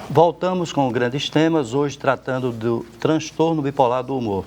Voltamos com grandes temas, hoje tratando do transtorno bipolar do humor.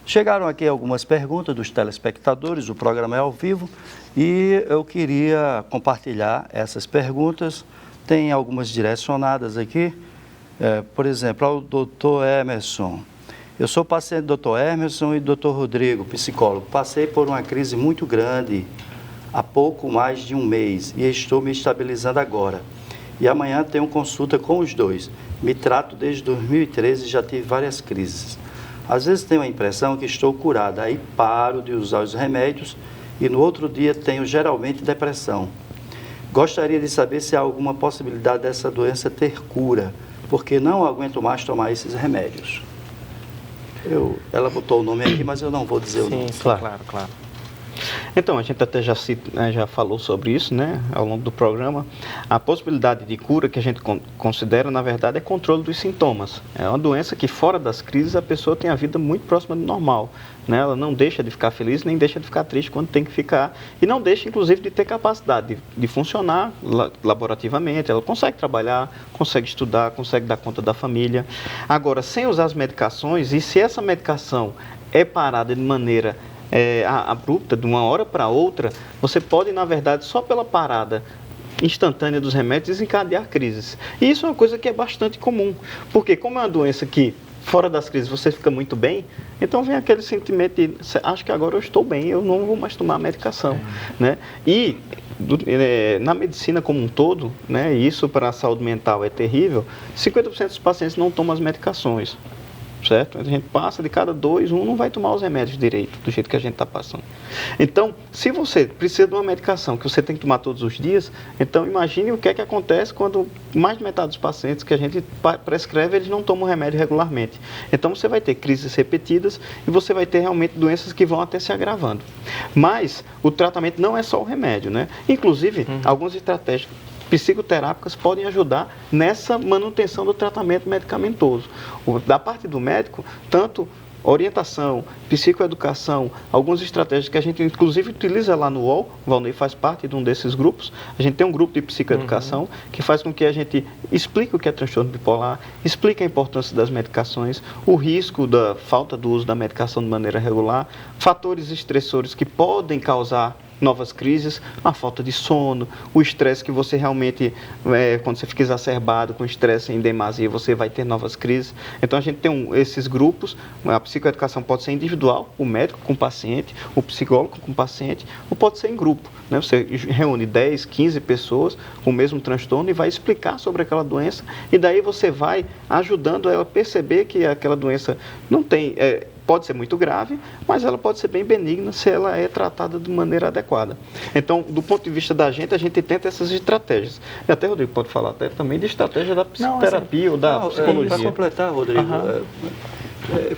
Chegaram aqui algumas perguntas dos telespectadores, o programa é ao vivo, e eu queria compartilhar essas perguntas. Tem algumas direcionadas aqui, por exemplo, ao Dr. Emerson. Eu sou paciente do Dr. Emerson e do Dr. Rodrigo, psicólogo. Passei por uma crise muito grande há pouco mais de um mês e estou me estabilizando agora. E amanhã tenho consulta com os dois. Me trato desde 2013 e já tive várias crises. Às vezes tenho a impressão que estou curada, aí paro de usar os remédios e no outro dia tenho geralmente depressão. Gostaria de saber se há alguma possibilidade dessa doença ter cura, porque não aguento mais tomar esses remédios. Ela botou o nome aqui, mas eu não vou dizer o nome. Sim, claro. Então, a gente até já falou sobre isso, né, ao longo do programa. A possibilidade de cura que a gente considera, na verdade, é controle dos sintomas. É uma doença que, fora das crises, a pessoa tem a vida muito próxima do normal, né? Ela não deixa de ficar feliz, nem deixa de ficar triste quando tem que ficar, e não deixa, inclusive, de ter capacidade de funcionar laborativamente. Ela consegue trabalhar, consegue estudar, consegue dar conta da família. Agora, sem usar as medicações, e se essa medicação é parada de maneira abrupta, de uma hora para outra, você pode, na verdade, só pela parada instantânea dos remédios, desencadear crises. E isso é uma coisa que é bastante comum, porque como é uma doença que, fora das crises, você fica muito bem, então vem aquele sentimento de, acho que agora eu estou bem, eu não vou mais tomar medicação, né? E na medicina como um todo, né, e isso para a saúde mental é terrível, 50% dos pacientes não tomam as medicações. Certo? A gente passa de cada 2, um não vai tomar os remédios direito, do jeito que a gente está passando. Então, se você precisa de uma medicação que você tem que tomar todos os dias, então imagine o que é que acontece quando mais de metade dos pacientes que a gente prescreve, eles não tomam remédio regularmente. Então, você vai ter crises repetidas e você vai ter realmente doenças que vão até se agravando. Mas, o tratamento não é só o remédio, né? Inclusive, algumas estratégias psicoterápicas podem ajudar nessa manutenção do tratamento medicamentoso. Da parte do médico, tanto orientação, psicoeducação, algumas estratégias que a gente inclusive utiliza lá no UOL, o Valnei faz parte de um desses grupos, a gente tem um grupo de psicoeducação que faz com que a gente explique o que é transtorno bipolar, explique a importância das medicações, o risco da falta do uso da medicação de maneira regular, fatores estressores que podem causar novas crises, a falta de sono, o estresse que você realmente, quando você fica exacerbado com estresse em demasia, você vai ter novas crises. Então a gente tem esses grupos, a psicoeducação pode ser individual, o médico com o paciente, o psicólogo com o paciente, ou pode ser em grupo, né? Você reúne 10, 15 pessoas com o mesmo transtorno e vai explicar sobre aquela doença, e daí você vai ajudando ela a perceber que aquela doença não tem... pode ser muito grave, mas ela pode ser bem benigna se ela é tratada de maneira adequada. Então, do ponto de vista da gente, a gente tenta essas estratégias. E até o Rodrigo pode falar até também de estratégia da psicoterapia ou da psicologia. Para completar, Rodrigo,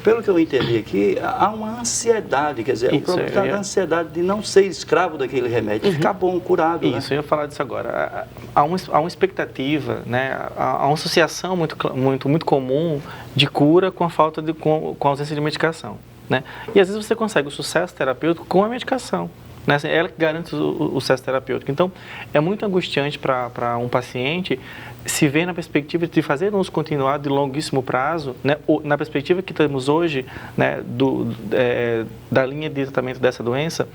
pelo que eu entendi aqui, há uma ansiedade, quer dizer, o problema da ansiedade de não ser escravo daquele remédio, de ficar bom, curado. Isso, né? Eu ia falar disso agora. Há uma expectativa, né? Há uma associação muito comum de cura com a falta com a ausência de medicação, né? E às vezes você consegue o sucesso terapêutico com a medicação, né? Ela que garante o sucesso terapêutico. Então, é muito angustiante para um paciente se ver na perspectiva de fazer um uso continuado de longuíssimo prazo, né? Na perspectiva que temos hoje, né, da linha de tratamento dessa doença,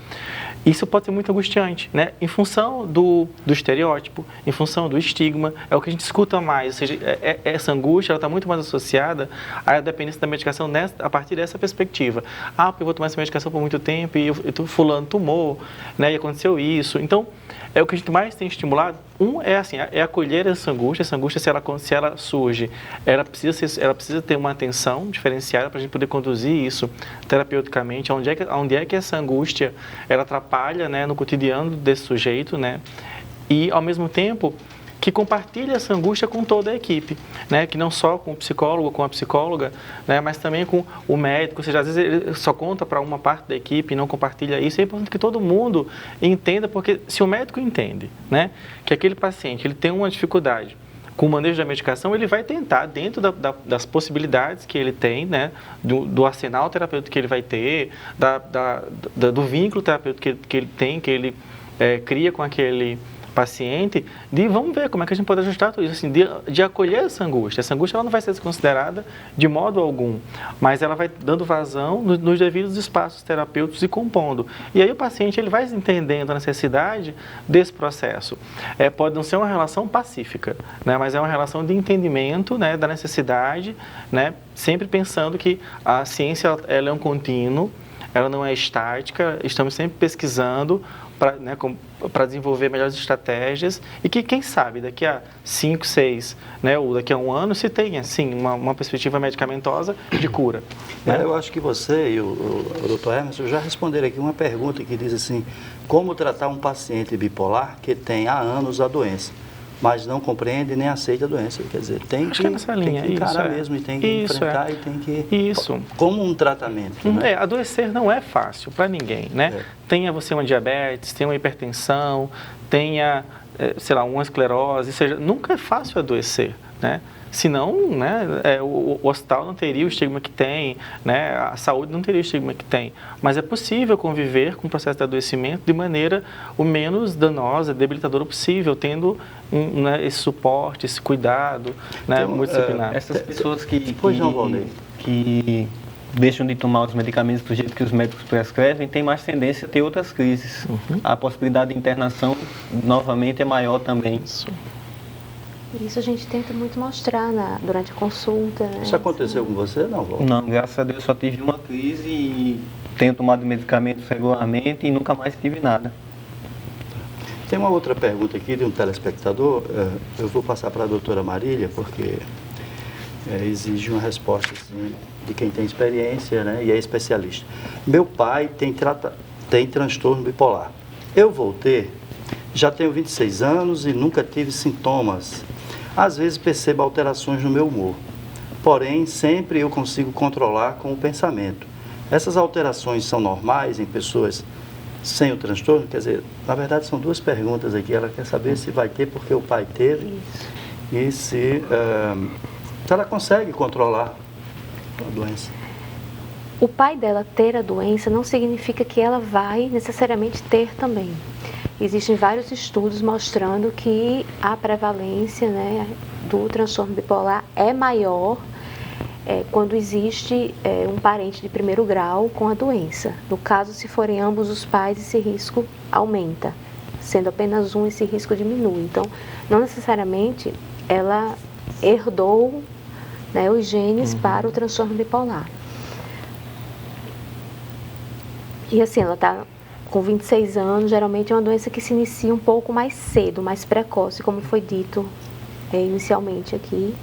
isso pode ser muito angustiante, né? Em função do estereótipo, em função do estigma, é o que a gente escuta mais, ou seja, essa angústia está muito mais associada à dependência da medicação a partir dessa perspectiva. Porque eu vou tomar essa medicação por muito tempo e fulano tomou, né, e aconteceu isso. Então, é o que a gente mais tem estimulado. É acolher essa angústia, se ela surge, ela precisa ter uma atenção diferenciada para a gente poder conduzir isso terapeuticamente, onde é que essa angústia, ela atrapalha, né, no cotidiano desse sujeito, né, e ao mesmo tempo que compartilha essa angústia com toda a equipe, né? Que não só com o psicólogo, com a psicóloga, né? Mas também com o médico, ou seja, às vezes ele só conta para uma parte da equipe e não compartilha isso. É importante que todo mundo entenda, porque se o médico entende, né, que aquele paciente ele tem uma dificuldade com o manejo da medicação, ele vai tentar, dentro das possibilidades que ele tem, né, do arsenal terapêutico que ele vai ter, do vínculo terapêutico que ele tem, que ele cria com aquele paciente, de vamos ver como é que a gente pode ajustar tudo isso, assim, de acolher essa angústia. Essa angústia ela não vai ser desconsiderada de modo algum, mas ela vai dando vazão nos devidos espaços terapêuticos e compondo. E aí o paciente ele vai entendendo a necessidade desse processo. Pode não ser uma relação pacífica, né, mas é uma relação de entendimento, né, da necessidade, né, sempre pensando que a ciência ela é um contínuo, ela não é estática, estamos sempre pesquisando para desenvolver melhores estratégias e que, quem sabe, daqui a 5, 6, né, ou daqui a 1 ano, se tenha, sim, uma perspectiva medicamentosa de cura. Né? Eu acho que você e o Dr. Emerson já responderam aqui uma pergunta que diz assim, como tratar um paciente bipolar que tem há anos a doença, mas não compreende nem aceita a doença? Quer dizer, tem que encarar mesmo, e tem que enfrentar e tem que... Isso. Como um tratamento. Né? Adoecer não é fácil para ninguém, né? Tenha você uma diabetes, tenha uma hipertensão, tenha, sei lá, uma esclerose, seja, nunca é fácil adoecer, né? Senão, né, o hospital não teria o estigma que tem, né, a saúde não teria o estigma que tem. Mas é possível conviver com o processo de adoecimento de maneira o menos danosa, debilitadora possível, tendo né, esse suporte, esse cuidado, né, multidisciplinar. Essas pessoas que deixam de tomar os medicamentos do jeito que os médicos prescrevem, tem mais tendência a ter outras crises. A possibilidade de internação, novamente, é maior também. Isso a gente tenta muito mostrar durante a consulta. Né? Isso aconteceu com você, não, Walter? Não, graças a Deus só tive uma crise e tenho tomado medicamentos regularmente e nunca mais tive nada. Tem uma outra pergunta aqui de um telespectador, eu vou passar para a doutora Marília, porque exige uma resposta assim, de quem tem experiência, né, e é especialista. Meu pai tem transtorno bipolar. Eu vou ter, já tenho 26 anos e nunca tive sintomas. Às vezes percebo alterações no meu humor, porém sempre eu consigo controlar com o pensamento. Essas alterações são normais em pessoas sem o transtorno? Quer dizer, na verdade são duas perguntas aqui. Ela quer saber se vai ter porque o pai teve e se ela consegue controlar a doença. O pai dela ter a doença não significa que ela vai necessariamente ter também. Existem vários estudos mostrando que a prevalência, né, do transtorno bipolar é maior quando existe um parente de primeiro grau com a doença. No caso, se forem ambos os pais, esse risco aumenta. Sendo apenas um, esse risco diminui. Então, não necessariamente ela herdou, né, os genes para o transtorno bipolar. E assim, ela está com 26 anos, geralmente é uma doença que se inicia um pouco mais cedo, mais precoce, como foi dito inicialmente aqui.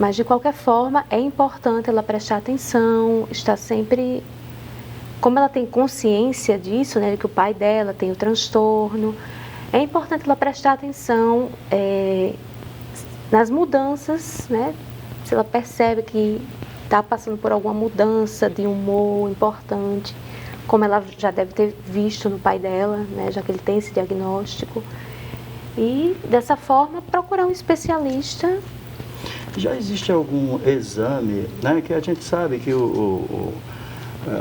Mas, de qualquer forma, é importante ela prestar atenção, estar sempre... Como ela tem consciência disso, né, que o pai dela tem o transtorno, é importante ela prestar atenção nas mudanças, né? Se ela percebe que está passando por alguma mudança de humor importante, como ela já deve ter visto no pai dela, né, já que ele tem esse diagnóstico. E, dessa forma, procurar um especialista. Já existe algum exame, né, que a gente sabe que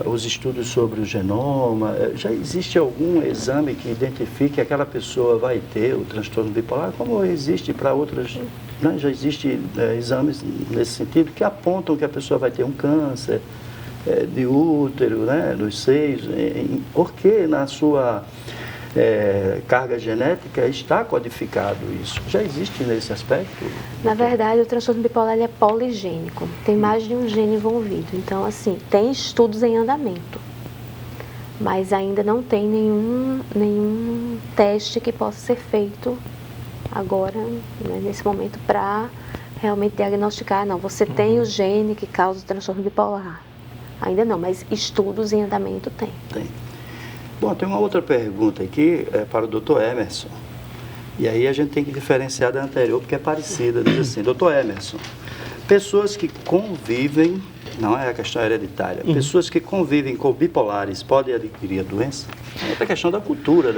os estudos sobre o genoma, já existe algum exame que identifique que aquela pessoa vai ter o transtorno bipolar, como existe para outras, né, já existem exames nesse sentido que apontam que a pessoa vai ter um câncer de útero, né, dos seios, porque na sua carga genética está codificado isso. Já existe nesse aspecto? Na verdade, o transtorno bipolar ele é poligênico, tem mais de um gene envolvido. Então, assim, tem estudos em andamento, mas ainda não tem nenhum teste que possa ser feito agora, né, nesse momento, para realmente diagnosticar, não, você tem o gene que causa o transtorno bipolar. Ainda não, mas estudos em andamento tem. Tem. Bom, tem uma outra pergunta aqui para o Dr. Emerson. E aí a gente tem que diferenciar da anterior, porque é parecida. Diz assim, Dr. Emerson, Pessoas que convivem, não é a questão hereditária, pessoas que convivem com bipolares podem adquirir a doença? É outra questão da cultura,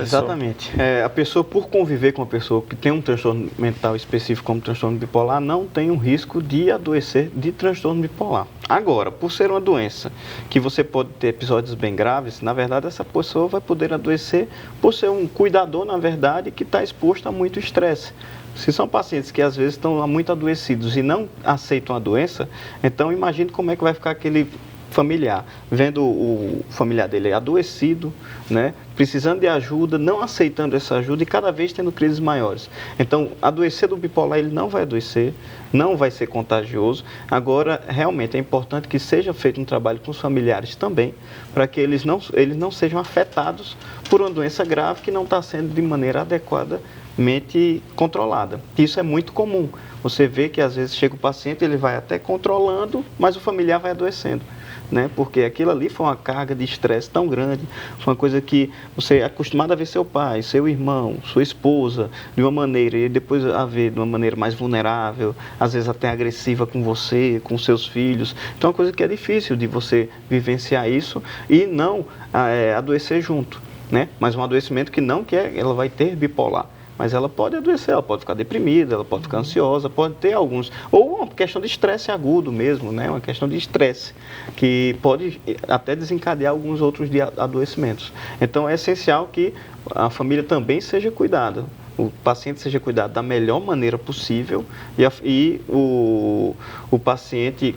Exatamente. A pessoa, por conviver com uma pessoa que tem um transtorno mental específico como transtorno bipolar, não tem um risco de adoecer de transtorno bipolar. Agora, por ser uma doença que você pode ter episódios bem graves, na verdade essa pessoa vai poder adoecer por ser um cuidador, na verdade, que está exposto a muito estresse. Se são pacientes que às vezes estão muito adoecidos e não aceitam a doença, então imagine como é que vai ficar aquele familiar, vendo o familiar dele adoecido, né, precisando de ajuda, não aceitando essa ajuda e cada vez tendo crises maiores. Então, adoecer do bipolar, ele não vai adoecer, não vai ser contagioso. Agora, realmente é importante que seja feito um trabalho com os familiares também, para que eles não sejam afetados por uma doença grave que não está sendo de maneira adequadamente controlada. Isso é muito comum. Você vê que às vezes chega o paciente, ele vai até controlando, mas o familiar vai adoecendo. Né? Porque aquilo ali foi uma carga de estresse tão grande, foi uma coisa que você é acostumado a ver seu pai, seu irmão, sua esposa de uma maneira e depois a ver de uma maneira mais vulnerável, às vezes até agressiva com você, com seus filhos. Então é uma coisa que é difícil de você vivenciar isso e não adoecer junto, né? Mas um adoecimento que não quer, ela vai ter bipolar. Mas ela pode adoecer, ela pode ficar deprimida, ela pode ficar ansiosa, pode ter alguns... Ou uma questão de estresse agudo mesmo, né? Uma questão de estresse, que pode até desencadear alguns outros adoecimentos. Então é essencial que a família também seja cuidada, o paciente seja cuidado da melhor maneira possível e o paciente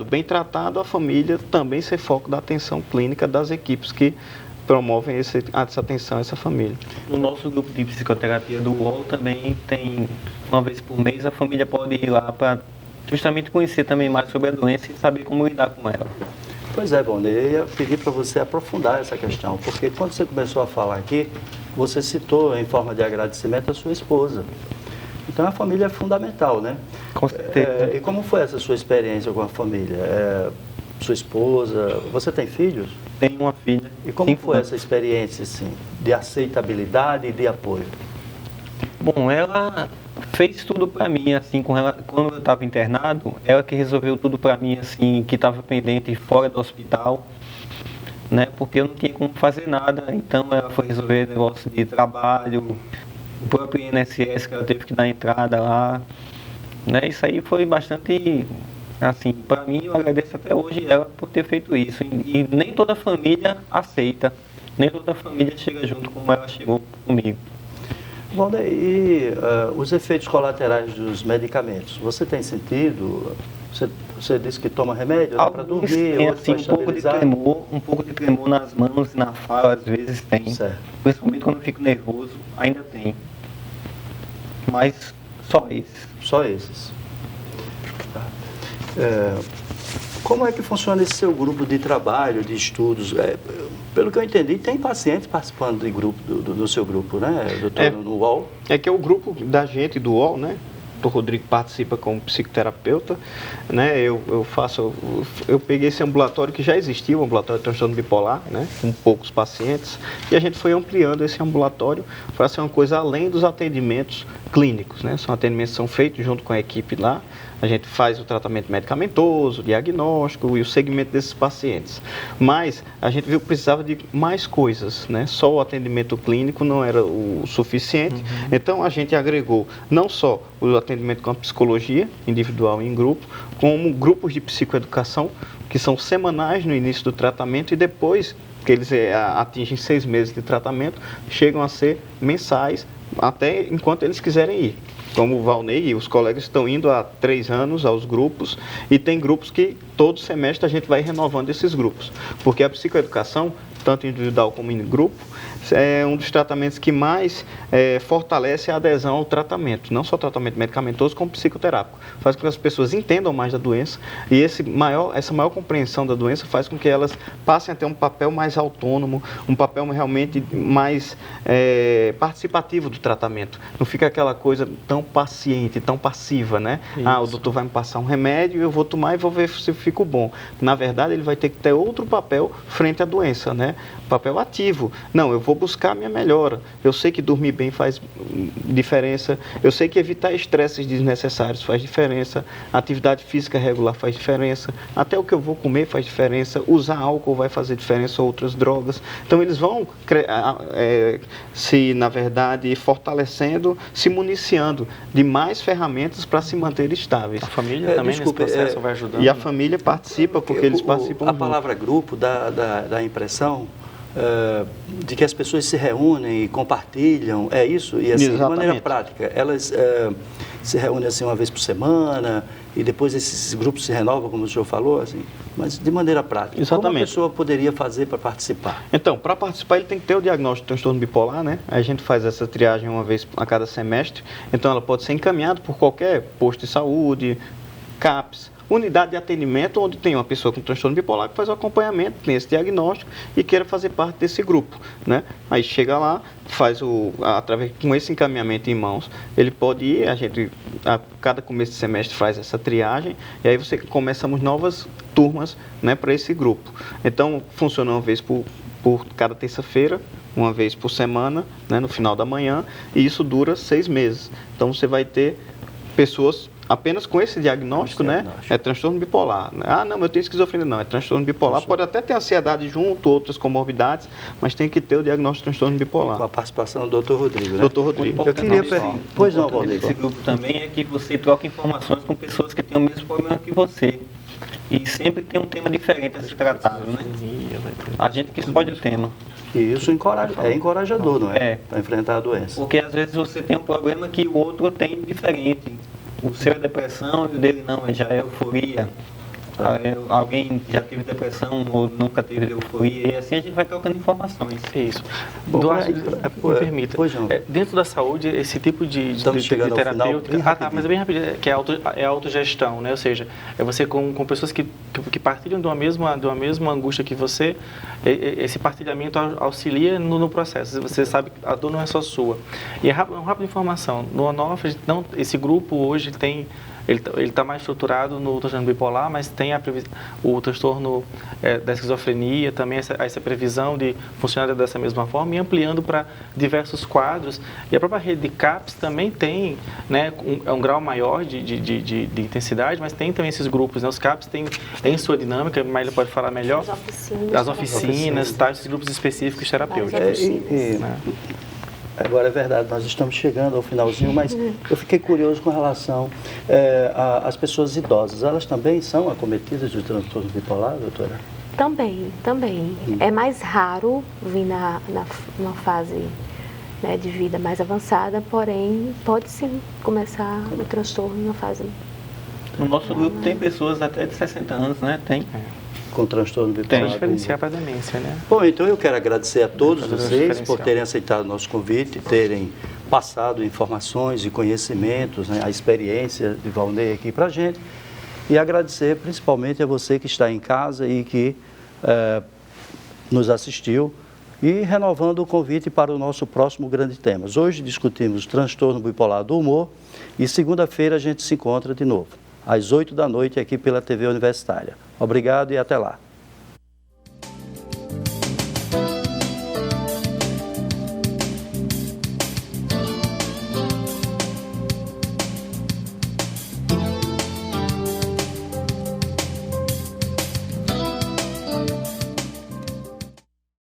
bem tratado, a família também ser foco da atenção clínica das equipes que promovem essa atenção a essa família. No nosso grupo de psicoterapia do UOL também tem, uma vez por mês, a família pode ir lá para justamente conhecer também mais sobre a doença e saber como lidar com ela. Pois é, Boni, eu ia pedir para você aprofundar essa questão, porque quando você começou a falar aqui, você citou em forma de agradecimento a sua esposa. Então a família é fundamental, né? Com certeza. E como foi essa sua experiência com a família? Sua esposa, você tem filhos? Tenho uma filha. E como foi essa experiência, assim, de aceitabilidade e de apoio? Bom, ela fez tudo para mim, assim, quando eu estava internado, ela que resolveu tudo para mim, assim, que estava pendente fora do hospital, né, porque eu não tinha como fazer nada, então ela foi resolver negócio de trabalho, o próprio INSS que ela teve que dar entrada lá, né, isso aí foi bastante... Assim, para mim, eu agradeço até hoje ela por ter feito isso. E nem toda família aceita, nem toda família chega junto como ela chegou comigo. Bom, e os efeitos colaterais dos medicamentos? Você tem sentido? Você disse que toma remédio para dormir, tem, assim, um pouco de tremor nas mãos e na fala, às vezes tem. Certo. Principalmente quando eu fico nervoso, ainda tem. Mas só esses. Só esses. Como é que funciona esse seu grupo de trabalho, de estudos? Pelo que eu entendi, tem pacientes participando do seu grupo, né, doutor, no UOL? É que é o grupo da gente do UOL, né? O Rodrigo participa como psicoterapeuta, né? Eu peguei esse ambulatório que já existia, o ambulatório de transtorno bipolar, né? Com poucos pacientes, e a gente foi ampliando esse ambulatório para ser uma coisa além dos atendimentos clínicos, né? São atendimentos que são feitos junto com a equipe lá. A gente faz o tratamento medicamentoso, o diagnóstico e o segmento desses pacientes. Mas a gente viu que precisava de mais coisas, né? Só o atendimento clínico não era o suficiente. Então a gente agregou não só o atendimento com a psicologia individual e em grupo, como grupos de psicoeducação, que são semanais no início do tratamento e depois que eles atingem 6 meses de tratamento, chegam a ser mensais, até enquanto eles quiserem ir. Como o Valnei e os colegas estão indo há 3 anos aos grupos, e tem grupos que todo semestre a gente vai renovando esses grupos, porque a psicoeducação, tanto individual como em grupo, é um dos tratamentos que mais fortalece a adesão ao tratamento, não só tratamento medicamentoso, como psicoterápico. Faz com que as pessoas entendam mais da doença e essa maior compreensão da doença faz com que elas passem a ter um papel mais autônomo, um papel realmente mais participativo do tratamento. Não fica aquela coisa tão paciente, tão passiva, né? Isso. O doutor vai me passar um remédio, eu vou tomar e vou ver se fico bom. Na verdade, ele vai ter que ter outro papel frente à doença, né? Papel ativo. Não, eu vou vou buscar a minha melhora. Eu sei que dormir bem faz diferença, eu sei que evitar estresses desnecessários faz diferença, atividade física regular faz diferença, até o que eu vou comer faz diferença, usar álcool vai fazer diferença, outras drogas. Então eles vão se, na verdade, fortalecendo, se municiando de mais ferramentas para se manter estáveis. A família também nesse processo vai ajudando. E a família participa, porque eles participam A junto. palavra grupo dá a impressão de que as pessoas se reúnem e compartilham, é isso? E assim, de maneira prática, elas se reúnem assim uma vez por semana e depois esses grupos se renovam, como o senhor falou, assim, mas de maneira prática. Exatamente. Como a pessoa poderia fazer para participar? Então, para participar ele tem que ter o diagnóstico de transtorno bipolar, né? A gente faz essa triagem uma vez a cada semestre, então ela pode ser encaminhada por qualquer posto de saúde, CAPS, unidade de atendimento onde tem uma pessoa com transtorno bipolar que faz o acompanhamento, tem esse diagnóstico e queira fazer parte desse grupo, né? Aí chega lá, faz através com esse encaminhamento em mãos, ele pode ir, a cada começo de semestre faz essa triagem e aí começamos novas turmas, né, para esse grupo. Então funciona uma vez por cada terça-feira, uma vez por semana, né, no final da manhã, e isso dura 6 meses. Então você vai ter pessoas apenas com esse diagnóstico, né? É transtorno bipolar. Ah, não, eu tenho esquizofrenia. Não, é transtorno bipolar. Pode até ter ansiedade junto, outras comorbidades, mas tem que ter o diagnóstico de transtorno bipolar. Com a participação do Dr. Rodrigo, né? Doutor Rodrigo. Eu queria... Pois não, Valdir. Esse grupo também é que você troca informações com pessoas que têm o mesmo problema que você. E sempre tem um tema diferente a ser tratado, né? A gente que escolhe o tema. E isso é encorajador, não é? É. Para enfrentar a doença. Porque às vezes você tem um problema que o outro tem diferente. O seu é depressão e o dele não, já é euforia. Alguém já teve depressão ou nunca teve euforia, e assim a gente vai trocando informações. Isso. Bom, Duarte, me permita. Pois não. Dentro da saúde, esse tipo de terapêutica, mas é bem rapidinho, que é a autogestão, né? Ou seja, é você com pessoas que partilham de uma mesma angústia que você, esse partilhamento auxilia no processo. Você sabe que a dor não é só sua. E uma rápida informação, no ONOF, esse grupo hoje tem... Ele está mais estruturado no transtorno bipolar, mas tem o transtorno da esquizofrenia, também essa previsão de funcionar dessa mesma forma e ampliando para diversos quadros. E a própria rede de CAPS também tem, né, um grau maior de intensidade, mas tem também esses grupos. Né? Os CAPS têm sua dinâmica, mas ele pode falar melhor. As oficinas, esses grupos específicos terapêuticos. Né? Agora é verdade, nós estamos chegando ao finalzinho, mas eu fiquei curioso com relação às pessoas idosas. Elas também são acometidas de transtorno bipolar, doutora? Também. É mais raro vir numa fase, né, de vida mais avançada, porém pode sim começar o transtorno numa fase. No nosso grupo tem pessoas até de 60 anos, né? Tem. Com transtorno bipolar. Tem diferenciar para a demência, né? Bom, então eu quero agradecer a todos vocês por terem aceitado o nosso convite, terem passado informações e conhecimentos, né, a experiência de Valnei aqui para a gente, e agradecer principalmente a você que está em casa e que nos assistiu, e renovando o convite para o nosso próximo grande tema. Hoje discutimos transtorno bipolar do humor e segunda-feira a gente se encontra de novo, às 8 da noite aqui pela TV Universitária. Obrigado e até lá.